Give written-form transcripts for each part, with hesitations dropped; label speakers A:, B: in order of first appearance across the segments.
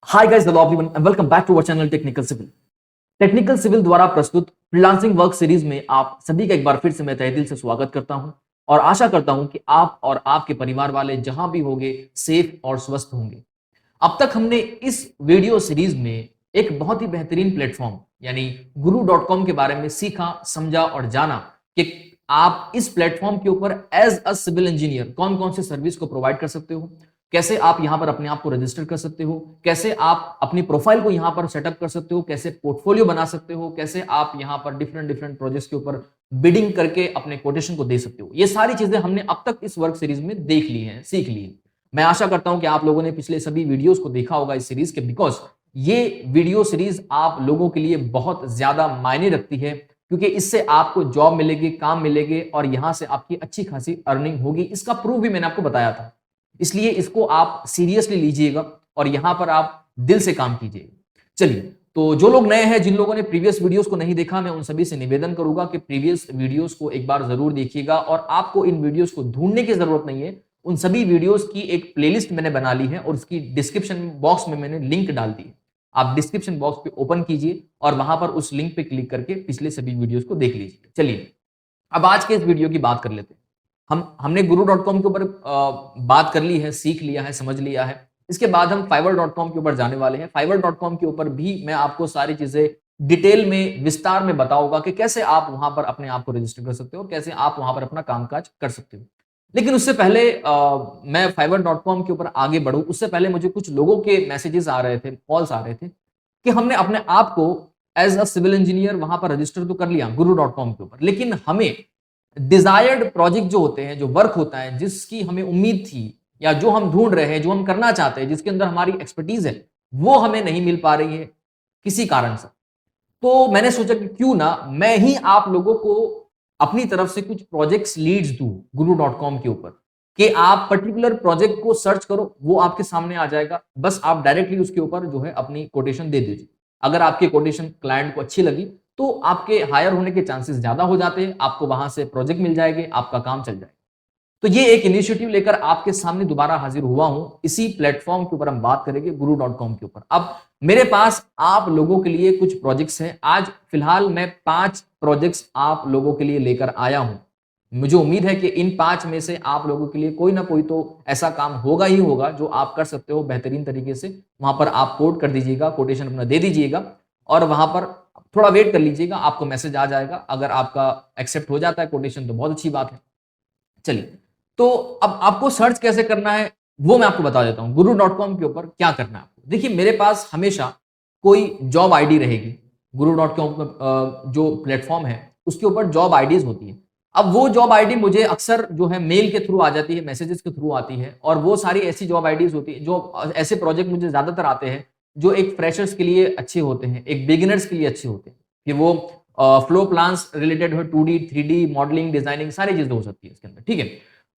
A: Hi guys, hello everyone and welcome back to our channel technical civil. Technical civil द्वारा प्रस्तुत freelancing work series में आप सभी का एक बार फिर से मैं तहे दिल से स्वागत करता हूं और आशा करता हूं कि आप और आपके परिवार वाले जहां भी होंगे सेफ और स्वस्थ होंगे। अब तक हमने इस वीडियो सीरीज में एक बहुत ही बेहतरीन प्लेटफॉर्म यानी guru.com के बारे में सीखा, समझा और जाना कि आप इस प्लेटफॉर्म के ऊपर एज अ सिविल इंजीनियर कौन कौन से सर्विस को प्रोवाइड कर सकते हो, कैसे आप यहां पर अपने आप को रजिस्टर कर सकते हो, कैसे आप अपनी प्रोफाइल को यहां पर सेटअप कर सकते हो, कैसे पोर्टफोलियो बना सकते हो, कैसे आप यहां पर डिफरेंट डिफरेंट प्रोजेक्ट्स के ऊपर बिडिंग करके अपने कोटेशन को दे सकते हो। ये सारी चीजें हमने अब तक इस वर्क सीरीज में देख ली हैं, सीख ली है। मैं आशा करता हूं कि आप लोगों ने पिछले सभी वीडियोस को देखा होगा इस सीरीज के, बिकॉज ये वीडियो सीरीज आप लोगों के लिए बहुत ज्यादा मायने रखती है, क्योंकि इससे आपको जॉब मिलेगी, काम मिलेगी और यहां से आपकी अच्छी खासी अर्निंग होगी। इसका प्रूफ भी मैंने आपको बताया था, इसलिए इसको आप सीरियसली लीजिएगा और यहां पर आप दिल से काम कीजिएगा। चलिए, तो जो लोग नए हैं, जिन लोगों ने प्रीवियस वीडियोस को नहीं देखा, मैं उन सभी से निवेदन करूंगा कि प्रीवियस वीडियोस को एक बार जरूर देखिएगा और आपको इन वीडियोस को ढूंढने की जरूरत नहीं है। उन सभी वीडियोस की एक प्लेलिस्ट मैंने बना ली है और उसकी डिस्क्रिप्शन बॉक्स में मैंने लिंक डाल दी है। आप डिस्क्रिप्शन बॉक्स पे ओपन कीजिए और वहां पर उस लिंक पे क्लिक करके पिछले सभी वीडियोस को देख लीजिए। चलिए, अब आज के इस वीडियो की बात कर लेते हैं। हमने guru.com के ऊपर बात कर ली है, सीख लिया है, समझ लिया है। इसके बाद हम fiverr.com के ऊपर जाने वाले हैं। fiverr.com के ऊपर भी मैं आपको सारी चीजें डिटेल में, विस्तार में बताऊंगा कि कैसे आप वहां पर अपने आप को रजिस्टर कर सकते हो, कैसे आप वहां पर अपना कामकाज कर सकते हो। लेकिन उससे पहले मैं fiverr.com के ऊपर आगे बढ़ूं, उससे पहले मुझे कुछ लोगों के मैसेजेस आ रहे थे, कॉल्स आ रहे थे कि हमने अपने आप को एज अ सिविल इंजीनियर वहां पर रजिस्टर तो कर लिया guru.com के ऊपर, लेकिन हमें डिजायर्ड प्रोजेक्ट जो होते हैं, जो वर्क होता है, जिसकी हमें उम्मीद थी या जो हम ढूंढ रहे हैं, जो हम करना चाहते हैं, जिसके अंदर हमारी एक्सपर्टीज है, वो हमें नहीं मिल पा रही है किसी कारण से। तो मैंने सोचा कि क्यों ना मैं ही आप लोगों को अपनी तरफ से कुछ प्रोजेक्ट्स लीड्स दूं guru.com के ऊपर, कि आप पर्टिकुलर प्रोजेक्ट को सर्च करो, वो आपके सामने आ जाएगा। बस आप डायरेक्टली उसके ऊपर जो है अपनी कोटेशन दे दीजिए। अगर आपकी कोटेशन क्लाइंट को अच्छी लगी तो आपके हायर होने के चांसेस ज्यादा हो जाते हैं, आपको वहां से प्रोजेक्ट मिल जाएंगे, आपका काम चल जाएगा। तो ये एक इनिशिएटिव लेकर आपके सामने दोबारा हाजिर हुआ हूं। इसी प्लेटफॉर्म के ऊपर हम बात करेंगे guru.com के ऊपर। अब मेरे पास आप लोगों के लिए कुछ प्रोजेक्ट्स हैं। आज फिलहाल मैं 5 प्रोजेक्ट्स आप लोगों के लिए लेकर आया हूं। मुझे उम्मीद है कि इन 5 में से आप लोगों के लिए कोई ना कोई तो ऐसा काम होगा ही होगा जो आप कर सकते हो बेहतरीन तरीके से। वहां पर आप कोड कर दीजिएगा, कोटेशन अपना दे दीजिएगा और वहां पर थोड़ा वेट कर लीजिएगा, आपको मैसेज आ जाएगा। अगर आपका एक्सेप्ट हो जाता है कोटेशन तो बहुत अच्छी बात है। चलिए, तो अब आपको सर्च कैसे करना है वो मैं आपको बता देता हूं। guru.com के ऊपर क्या करना है आपको, देखिए मेरे पास हमेशा कोई जॉब आईडी रहेगी। guru.com जो प्लेटफॉर्म है उसके ऊपर जॉब आईडीज होती है। अब वो जॉब आईडी मुझे अक्सर जो है मेल के थ्रू आ जाती है, मैसेजेस के थ्रू आती है, और वो सारी ऐसी जॉब आईडीज होती है, जो ऐसे प्रोजेक्ट मुझे ज्यादातर आते हैं जो एक फ्रेशर्स के लिए अच्छे होते हैं, एक बिगिनर्स के लिए अच्छे होते हैं, कि वो फ्लो प्लान्स रिलेटेड हो, 2D 3D मॉडलिंग, डिजाइनिंग, सारी चीजें हो सकती है इसके अंदर। ठीक है,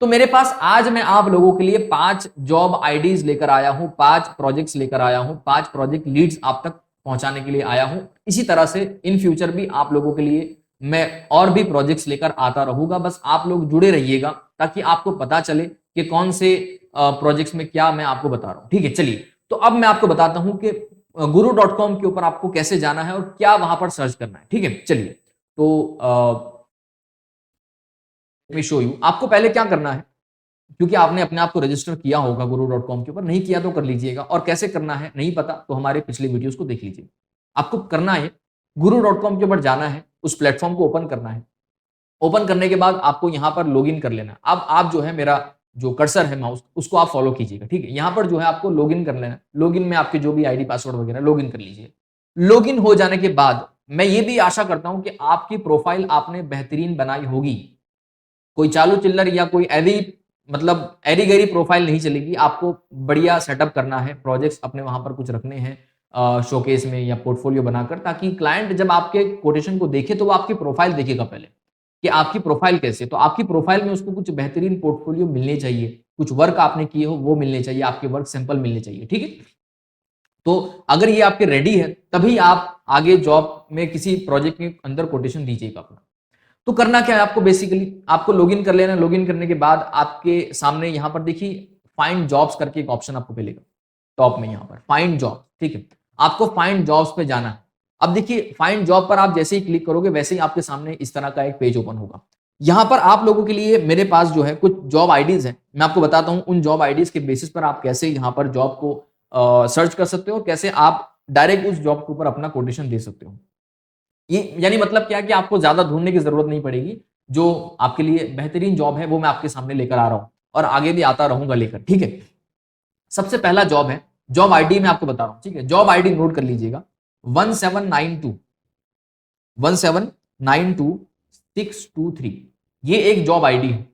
A: तो मेरे पास आज मैं आप लोगों के लिए 5 जॉब आईडीज लेकर आया हूं, 5 प्रोजेक्ट्स लेकर आया हूं, 5 प्रोजेक्ट लीड्स आप तक पहुंचाने के लिए आया हूं। इसी तरह से इन फ्यूचर भी आप लोगों के लिए मैं और भी प्रोजेक्ट्स लेकर आता रहूंगा। बस आप लोग जुड़े रहिएगा ताकि आपको पता चले कि कौन से प्रोजेक्ट्स में क्या मैं आपको बता रहा हूं। ठीक है, चलिए, तो अब मैं आपको बताता हूं कि guru.com के ऊपर आपको कैसे जाना है और क्या वहां पर सर्च करना है। ठीक है, चलिए, तो शो यू आपको पहले क्या करना है, क्योंकि आपने अपने आप को रजिस्टर किया होगा guru.com के ऊपर, नहीं किया तो कर लीजिएगा। और कैसे करना है नहीं पता तो हमारे पिछले वीडियोस को देख लीजिए। आपको करना है guru.com के ऊपर जाना है, उस प्लेटफॉर्म को ओपन करना है। ओपन करने के बाद आपको यहां पर लॉगिन कर लेना है। अब आप जो है, मेरा जो कर्सर है माउस, उसको आप फॉलो कीजिएगा। ठीक है, यहां पर जो है आपको लॉगिन कर लेना है। लॉगिन में आपके जो भी आईडी पासवर्ड वगैरह लॉगिन कर लीजिए। लॉगिन हो जाने के बाद मैं ये भी आशा करता हूं कि आपकी प्रोफाइल आपने बेहतरीन बनाई होगी। कोई चालू चिल्लर या कोई एवी, मतलब एरी गैरी प्रोफाइल नहीं चलेगी। आपको बढ़िया सेटअप करना है, प्रोजेक्ट्स अपने वहां पर कुछ रखने हैं शोकेस में या पोर्टफोलियो बनाकर, ताकि क्लाइंट जब आपके कोटेशन को देखे तो वो आपकी प्रोफाइल देखेगा पहले कि आपकी प्रोफाइल कैसे। तो आपकी प्रोफाइल में उसको कुछ बेहतरीन पोर्टफोलियो मिलने चाहिए, कुछ वर्क आपने किए हो वो मिलने चाहिए, आपके वर्क सैंपल मिलने चाहिए। ठीक है, तो अगर ये आपके रेडी है तभी आप आगे जॉब में किसी प्रोजेक्ट के अंदर कोटेशन दीजिएगा अपना। तो करना क्या है आपको, बेसिकली आपको लॉगिन कर लेना। लॉगिन करने के बाद आपके सामने यहां पर देखिए फाइंड जॉब्स करके एक ऑप्शन आपको मिलेगा टॉप में, यहां पर फाइंड जॉब। ठीक है, आपको फाइंड जॉब्स पे जाना है। अब देखिए फाइंड जॉब पर आप जैसे ही क्लिक करोगे वैसे ही आपके सामने इस तरह का एक पेज ओपन होगा। यहाँ पर आप लोगों के लिए मेरे पास जो है कुछ जॉब आईडीज है, मैं आपको बताता हूँ उन जॉब आईडीज के बेसिस पर आप कैसे यहाँ पर जॉब को सर्च कर सकते हो और कैसे आप डायरेक्ट उस जॉब के ऊपर अपना कोटेशन दे सकते हो। ये यानी मतलब क्या है कि आपको ज्यादा ढूंढने की जरूरत नहीं पड़ेगी, जो आपके लिए बेहतरीन जॉब है वो मैं आपके सामने लेकर आ रहा हूं और आगे भी आता रहूंगा लेकर, ठीक है। सबसे पहला जॉब है, जॉब आईडी मैं आपको बता रहा हूं, ठीक है। जॉब आईडी नोट कर लीजिएगा 1792623। ये एक जॉब आईडी है,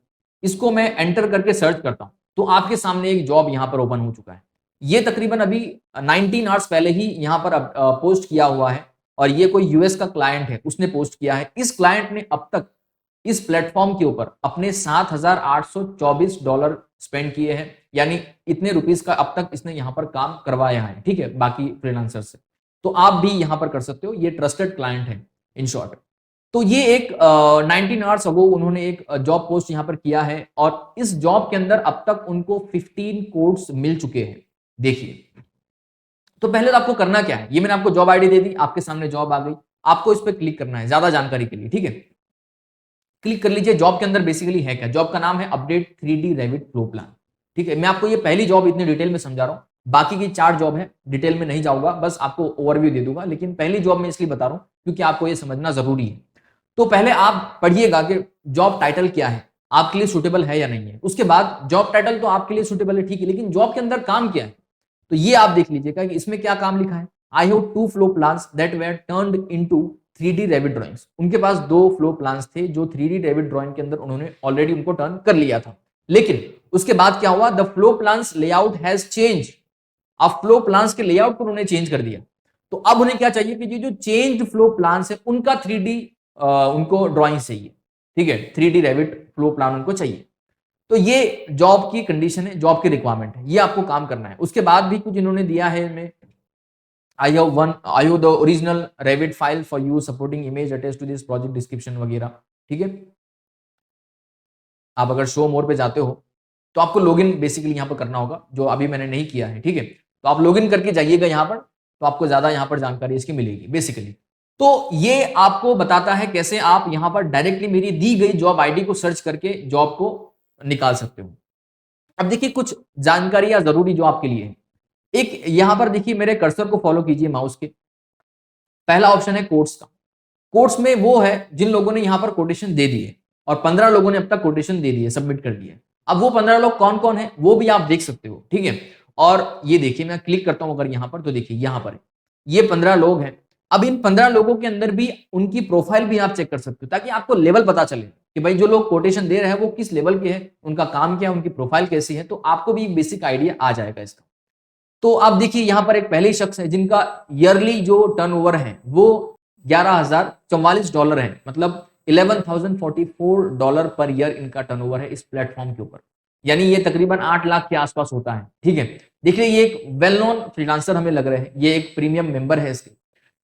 A: इसको मैं एंटर करके सर्च करता हूं तो आपके सामने एक जॉब यहां पर ओपन हो चुका है। ये तकरीबन अभी 19 आवर्स पहले ही यहां पर पोस्ट किया हुआ है और ये कोई यूएस का क्लाइंट है, उसने पोस्ट किया है। इस क्लाइंट ने अब तक इस प्लेटफॉर्म के ऊपर अपने $7,824 स्पेंड किए हैं, यानी इतने रुपीस का अब तक इसने यहां पर काम करवाया है, ठीक है, बाकी फ्रीलांसर से। तो आप भी यहां पर कर सकते हो, ये ट्रस्टेड क्लाइंट है इन शॉर्ट। तो ये एक 19 आवर्स अगो उन्होंने एक जॉब पोस्ट यहां पर किया है और इस जॉब के अंदर अब तक उनको 15 कोड्स मिल चुके हैं। देखिए, तो पहले तो आपको करना क्या है, ये मैंने आपको जॉब आईडी दे दी, आपके सामने जॉब आ गई, आपको इस पर क्लिक करना है ज्यादा जानकारी के लिए, ठीक है। क्लिक कर लीजिए। जॉब के अंदर बेसिकली है क्या, जॉब का नाम है update 3D Revit flow plan, ठीक है। मैं आपको ये पहली जॉब इतनी डिटेल में समझा रहा हूं, बाकी की 4 जॉब है डिटेल में नहीं जाऊंगा, बस आपको ओवरव्यू दे दूंगा, लेकिन पहली जॉब में इसलिए बता रहा हूं क्योंकि आपको ये समझना जरूरी है। तो पहले आप पढ़िएगा कि जॉब टाइटल क्या है, आपके लिए सुटेबल है या नहीं है। उसके बाद जॉब टाइटल तो आपके लिए सुटेबल है, ठीक है, लेकिन जॉब के अंदर काम क्या है, तो ये आप देख लीजिएगा कि इसमें क्या काम लिखा है। I have 2 flow plans that were turned into 3D Revit drawings. उनके पास 2 फ्लो प्लान्स थे जो 3D रेविट ड्राइंग के अंदर उन्होंने ऑलरेडी उनको टर्न कर लिया था, लेकिन उसके बाद क्या हुआ, the flow plans layout has change. अब फ्लो प्लान्स के लेआउट को उन्होंने चेंज कर दिया, तो अब उन्हें क्या चाहिए कि जो चेंज्ड फ्लो प्लान्स है उनका 3D उनको ड्राइंग चाहिए, ठीक है, 3D रेविट फ्लो प्लान उनको चाहिए। तो ये जॉब की कंडीशन है, जॉब की रिक्वायरमेंट है, ये आपको काम करना है। उसके बाद भी कुछ इन्होंने दिया है इनमें, I have the original Revit file for you supporting image attached to this project description वगैरह, ठीक है। आप अगर शो मोर पे जाते हो तो आपको लॉगिन बेसिकली यहाँ पर करना होगा, जो अभी मैंने नहीं किया है, ठीक है। तो आप लॉगिन करके जाइएगा यहाँ पर, तो आपको ज्यादा यहाँ पर जानकारी इसकी मिलेगी बेसिकली। तो ये आपको बताता है कैसे आप यहाँ पर डायरेक्टली मेरी दी गई जॉब आईडी को सर्च करके जॉब को निकाल सकते हो। अब देखिए कुछ जानकारियां जरूरी जो आपके लिए है। एक यहां पर देखिए मेरे कर्सर को फॉलो कीजिए माउस के, पहला ऑप्शन है कोट्स का। कोट्स में वो है जिन लोगों ने यहां पर कोटेशन दे दी है और 15 लोगों ने अब तक कोटेशन दे दी है, सबमिट कर दिया है। अब वो 15 लोग कौन कौन है वो भी आप देख सकते हो, ठीक है। और ये देखिए मैं क्लिक करता हूं अगर यहां पर, तो देखिए यहां पर ये 15 लोग हैं। अब इन 15 लोगों के अंदर भी उनकी प्रोफाइल भी आप चेक कर सकते हो, ताकि आपको लेवल पता चले कि भाई जो लोग कोटेशन दे रहे हैं वो किस लेवल के हैं, उनका काम क्या है, उनकी प्रोफाइल कैसी है, तो आपको भी एक बेसिक आइडिया आ जाएगा इसका। तो आप देखिए यहां पर एक पहले शख्स है जिनका ईयरली जो टर्नओवर है वो $11,044 है, मतलब $11,044 पर ईयर इनका टर्नओवर है इस प्लेटफॉर्म के ऊपर, यानी ये तकरीबन 8 लाख के आसपास होता है, ठीक है। देखिए ये एक वेल नोन फ्रीलांसर हमें लग रहे हैं, ये एक प्रीमियम मेंबर है इसके,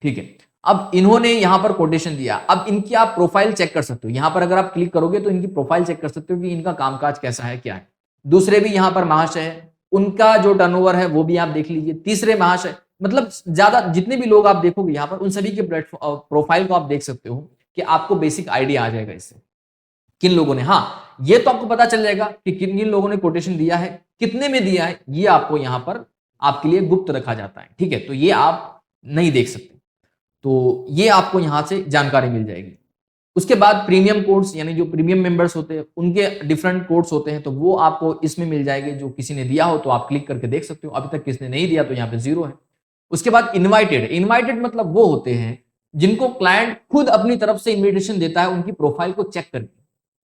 A: ठीक है। अब इन्होंने यहां पर कोटेशन दिया, अब इनकी आप प्रोफाइल चेक कर सकते हो, यहां पर अगर आप क्लिक करोगे तो इनकी प्रोफाइल चेक कर सकते हो कि इनका कामकाज कैसा है, क्या है। दूसरे भी यहां पर महाशय है, उनका जो टर्नओवर है वो भी आप देख लीजिए। तीसरे महाशय, मतलब ज्यादा जितने भी लोग आप देखोगे यहाँ पर उन सभी के प्रोफाइल को आप देख सकते हो कि आपको बेसिक आइडिया आ जाएगा इससे किन लोगों ने, हाँ ये तो आपको पता चल जाएगा कि किन किन लोगों ने कोटेशन दिया है, कितने में दिया है, ये आपको यहाँ पर आपके लिए गुप्त रखा जाता है, ठीक है। तो ये आप नहीं देख सकते, तो ये आपको यहां से जानकारी मिल जाएगी। उसके बाद प्रीमियम कोड्स, यानी जो प्रीमियम मेंबर्स होते हैं उनके डिफरेंट कोड्स होते हैं, तो वो आपको इसमें मिल जाएंगे। जो किसी ने दिया हो तो आप क्लिक करके देख सकते हो, अभी तक किसने नहीं दिया तो यहाँ पे 0 है। उसके बाद इनवाइटेड मतलब वो होते हैं जिनको क्लाइंट खुद अपनी तरफ से इन्विटेशन देता है, उनकी प्रोफाइल को चेक करके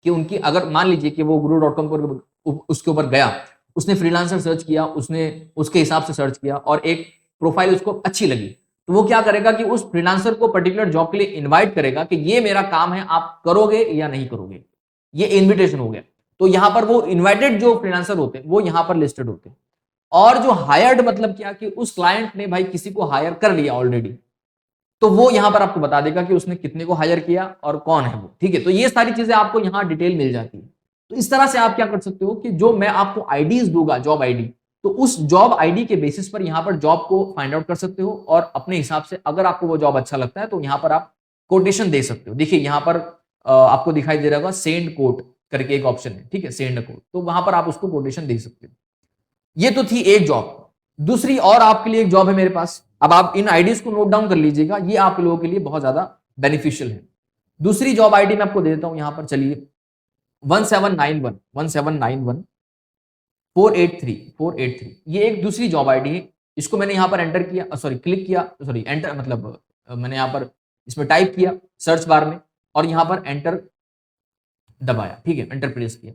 A: कि उनकी, अगर मान लीजिए कि वो guru.com पर उसके ऊपर गया, उसने फ्रीलांसर सर्च किया, उसने उसके हिसाब से सर्च किया और एक प्रोफाइल उसको अच्छी लगी, तो वो क्या करेगा कि उस फ्रीलांसर को पर्टिकुलर जॉब के लिए इनवाइट करेगा कि ये मेरा काम है, आप करोगे या नहीं करोगे, ये इनविटेशन हो गया। तो यहां पर वो इनवाइटेड जो फ्रीलांसर होते हैं वो यहां पर लिस्टेड होते हैं। और जो हायर्ड मतलब क्या कि उस क्लाइंट ने भाई किसी को हायर कर लिया ऑलरेडी, तो वो यहां पर आपको बता देगा कि उसने कितने को हायर किया और कौन है वो, ठीक है। तो ये सारी चीजें आपको यहां डिटेल मिल जाती है। तो इस तरह से आप क्या कर सकते हो कि जो मैं आपको आईडीज दूंगा, जॉब आईडी, तो उस जॉब आईडी के बेसिस पर यहाँ पर जॉब को फाइंड आउट कर सकते हो और अपने हिसाब से अगर आपको वो जॉब अच्छा लगता है तो यहाँ पर आप कोटेशन दे सकते हो। देखिए यहाँ पर आपको दिखाई दे रहा होगा सेंड कोट करके एक ऑप्शन है, ठीक है, सेंड कोट, तो वहां पर आप उसको कोटेशन दे सकते हो। ये तो थी एक जॉब। दूसरी और आपके लिए एक जॉब है मेरे पास। अब आप इन आईडीज को नोट डाउन कर लीजिएगा, ये आप लोगों के लिए बहुत ज्यादा बेनिफिशियल है। दूसरी जॉब आईडी मैं आपको दे देता हूं यहां पर, चलिए 1791 ये एक दूसरी जॉब आईडी है। इसको मैंने यहां पर एंटर किया, सॉरी क्लिक किया, सॉरी एंटर मतलब मैंने यहां पर इसमें टाइप किया सर्च बार में और यहां पर एंटर दबाया, ठीक है, एंटर प्रेस किया।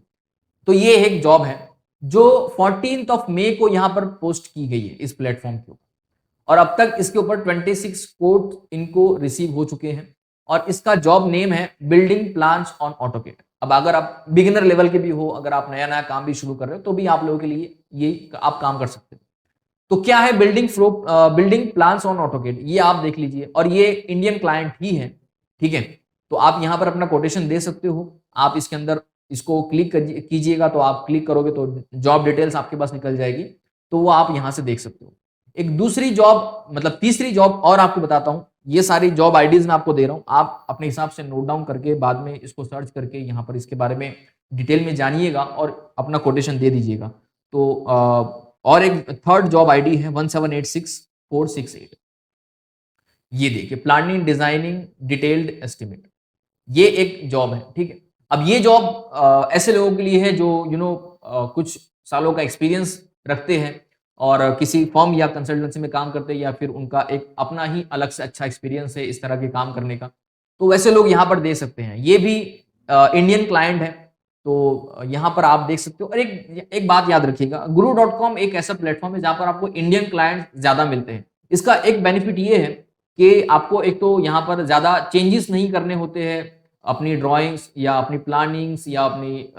A: तो ये एक जॉब है जो 14 मई को यहां पर पोस्ट की गई है इस प्लेटफॉर्म के ऊपर और अब तक इसके ऊपर 26 कोड इनको रिसीव हो चुके हैं और इसका जॉब नेम है बिल्डिंग प्लान्स ऑन ऑटोकेड। अब अगर आप बिगिनर लेवल के भी हो, अगर आप नया नया काम भी शुरू कर रहे हो तो भी आप लोगों के लिए ये आप काम कर सकते हो। तो क्या है बिल्डिंग प्लान्स ऑन ऑटोकेड, ये आप देख लीजिए और ये इंडियन क्लाइंट ही है, ठीक है। तो आप यहां पर अपना कोटेशन दे सकते हो। आप इसके अंदर इसको क्लिक कीजिएगा, तो आप क्लिक करोगे तो जॉब डिटेल्स आपके पास निकल जाएगी, तो वो आप यहां से देख सकते हो। एक दूसरी जॉब मतलब तीसरी जॉब और आपको बताता हूं। ये सारी जॉब आईडीज मैं आपको दे रहा हूं, आप अपने हिसाब से नोट डाउन करके बाद में इसको सर्च करके यहाँ पर इसके बारे में डिटेल में जानिएगा और अपना कोटेशन दे दीजिएगा। तो और एक थर्ड जॉब आईडी है 1786468। ये देखिए प्लानिंग डिजाइनिंग डिटेल्ड एस्टिमेट, ये एक जॉब है, ठीक है। अब ये जॉब ऐसे लोगों के लिए है जो कुछ सालों का एक्सपीरियंस रखते हैं और किसी फर्म या कंसल्टेंसी में काम करते हैं या फिर उनका एक अपना ही अलग से अच्छा एक्सपीरियंस है इस तरह के काम करने का, तो वैसे लोग यहाँ पर दे सकते हैं। ये भी इंडियन क्लाइंट है, तो यहाँ पर आप देख सकते हो। और एक बात याद रखिएगा, guru.com एक ऐसा प्लेटफॉर्म है जहाँ पर आपको इंडियन क्लाइंट ज्यादा मिलते हैं। इसका एक बेनिफिट ये है कि आपको एक तो यहाँ पर ज्यादा चेंजेस नहीं करने होते हैं अपनी ड्राइंग्स या अपनी प्लानिंग्स या अपनी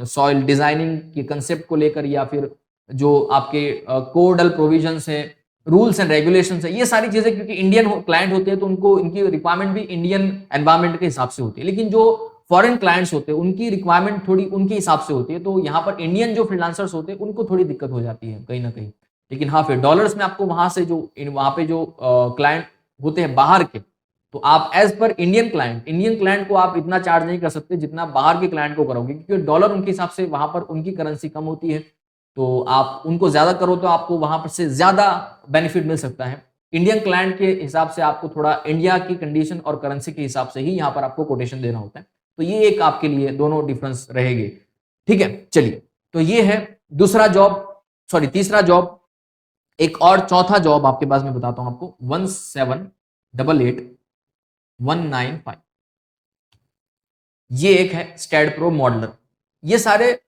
A: सॉइल डिजाइनिंग के कंसेप्ट को लेकर, या फिर जो आपके कोडल प्रोविजंस है, रूल्स एंड रेगुलेशंस है, ये सारी चीजें क्योंकि इंडियन क्लाइंट होते हैं तो उनको इनकी रिक्वायरमेंट भी इंडियन एनवायरमेंट के हिसाब से होती है। लेकिन जो फॉरेन क्लाइंट्स होते हैं उनकी रिक्वायरमेंट थोड़ी उनके हिसाब से होती है, तो यहाँ पर इंडियन जो फ्रीलांसर्स होते हैं उनको थोड़ी दिक्कत हो जाती है कहीं ना कहीं। लेकिन हाँ, फिर डॉलर्स में आपको वहां से जो वहां पे जो क्लाइंट होते हैं बाहर के, तो आप एज पर इंडियन क्लाइंट को आप इतना चार्ज नहीं कर सकते जितना बाहर के क्लाइंट को करोगे, क्योंकि डॉलर उनके हिसाब से वहां पर उनकी करेंसी कम होती है, तो आप उनको ज्यादा करो तो आपको वहां पर से ज्यादा बेनिफिट मिल सकता है। इंडियन क्लाइंट के हिसाब से आपको थोड़ा इंडिया की कंडीशन और करेंसी के हिसाब से ही यहाँ पर आपको कोटेशन देना होता है, तो ये एक आपके लिए दोनों डिफरेंस रहेंगे, ठीक है। चलिए, तो ये है दूसरा जॉब, सॉरी तीसरा जॉब। एक और चौथा जॉब आपके पास मैं बताता हूं आपको, 1788195। ये एक है स्टैड प्रो मॉडलर। ये सारे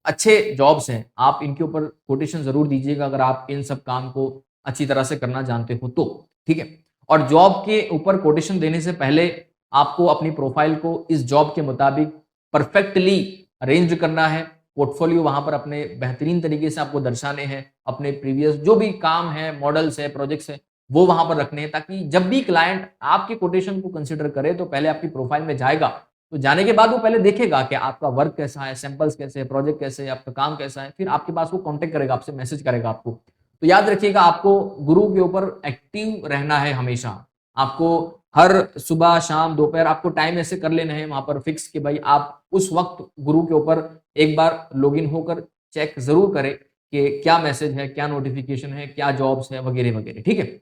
A: अच्छे जॉब्स हैं, आप इनके ऊपर कोटेशन जरूर दीजिएगा अगर आप इन सब काम को अच्छी तरह से करना जानते हो तो, ठीक है। और जॉब के ऊपर कोटेशन देने से पहले आपको अपनी प्रोफाइल को इस जॉब के मुताबिक परफेक्टली अरेंज करना है। पोर्टफोलियो वहां पर अपने बेहतरीन तरीके से आपको दर्शाने हैं, अपने प्रीवियस जो भी काम है, मॉडल्स है, प्रोजेक्ट्स है, वो वहां पर रखने हैं, ताकि जब भी क्लाइंट आपके कोटेशन को कंसिडर करे तो पहले आपकी प्रोफाइल में जाएगा, तो जाने के बाद वो पहले देखेगा कि आपका वर्क कैसा है, सैंपल्स कैसे है, प्रोजेक्ट कैसे है, आपका काम कैसा है, फिर आपके पास वो कांटेक्ट करेगा, आपसे मैसेज करेगा आपको। तो याद रखिएगा, आपको गुरु के ऊपर एक्टिव रहना है हमेशा। आपको हर सुबह शाम दोपहर आपको टाइम ऐसे कर लेना है वहां पर फिक्स कि भाई आप उस वक्त गुरु के ऊपर एक बार लॉगिन होकर चेक जरूर करें कि क्या मैसेज है, क्या नोटिफिकेशन है, क्या जॉब्स है, वगैरह वगैरह, ठीक है।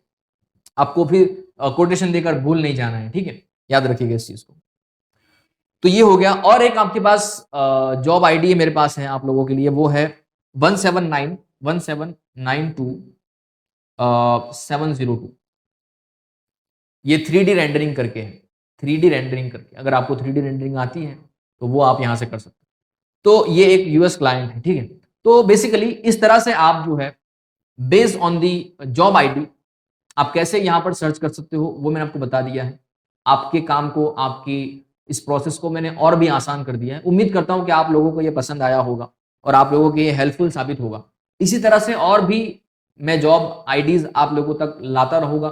A: आपको फिर कोटेशन देकर भूल नहीं जाना है, ठीक है, याद रखिएगा इस चीज को। तो ये हो गया। और एक आपके पास जॉब आईडी मेरे पास है आप लोगों के लिए, वो है 1791792 ये 3D रेंडरिंग करके है। 3D रेंडरिंग करके, अगर आपको 3D रेंडरिंग आती है तो वो आप यहां से कर सकते हैं। तो ये एक यूएस क्लाइंट है, ठीक है। तो बेसिकली इस तरह से आप जो है based on the job ID आप कैसे यहां पर सर्च कर सकते हो वो मैंने आपको बता दिया है। आपके काम को, आपकी इस प्रोसेस को मैंने और भी आसान कर दिया है। उम्मीद करता हूं कि आप लोगों को ये पसंद आया होगा और आप लोगों के ये हेल्पफुल साबित होगा। इसी तरह से और भी मैं जॉब आईडीज आप लोगों तक लाता रहूंगा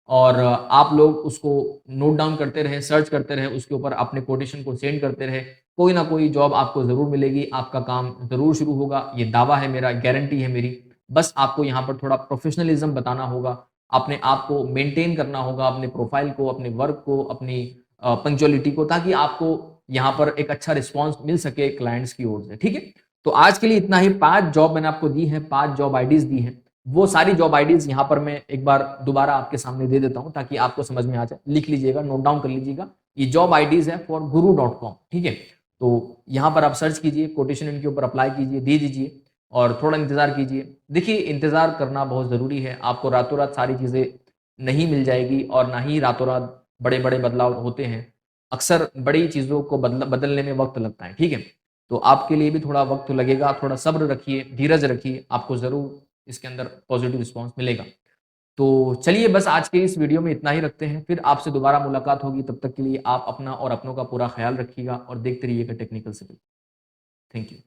A: और आप लोग उसको नोट डाउन करते रहे, सर्च करते रहे, उसके ऊपर अपने कोटेशन को सेंड करते रहे। कोई ना कोई जॉब आपको जरूर मिलेगी, आपका काम जरूर शुरू होगा, ये दावा है मेरा, गारंटी है मेरी। बस आपको यहाँ पर थोड़ा प्रोफेशनलिज्म बताना होगा, अपने आप को मेंटेन करना होगा, अपने प्रोफाइल को, अपने वर्क को, अपनी पंक्चुअलिटी को, ताकि आपको यहाँ पर एक अच्छा रिस्पॉन्स मिल सके क्लाइंट्स की ओर से। ठीक है, तो आज के लिए इतना ही। 5 जॉब मैंने आपको दी है, 5 जॉब आईडीज दी हैं। वो सारी जॉब आईडीज यहाँ पर मैं एक बार दोबारा आपके सामने दे देता हूँ ताकि आपको समझ में आ जाए। लिख लीजिएगा, नोट डाउन कर लीजिएगा। ये जॉब आईडीज है फॉर guru.com। ठीक है, तो यहाँ पर आप सर्च कीजिए, कोटेशन इनके ऊपर अप्लाई कीजिए, दे दीजिए और थोड़ा इंतजार कीजिए। देखिए, इंतजार करना बहुत जरूरी है। आपको रातों रात सारी चीजें नहीं मिल जाएगी और ना ही रातों रात बड़े बड़े बदलाव होते हैं। अक्सर बड़ी चीजों को बदलने में वक्त लगता है। ठीक है, तो आपके लिए भी थोड़ा वक्त लगेगा, थोड़ा सब्र रखिए, धीरज रखिए, आपको जरूर इसके अंदर पॉजिटिव रिस्पॉन्स मिलेगा। तो चलिए, बस आज के इस वीडियो में इतना ही रखते हैं, फिर आपसे दोबारा मुलाकात होगी। तब तक के लिए आप अपना और अपनों का पूरा ख्याल रखिएगा और देखते रहिएगा टेक्निकल सिविल। Thank you.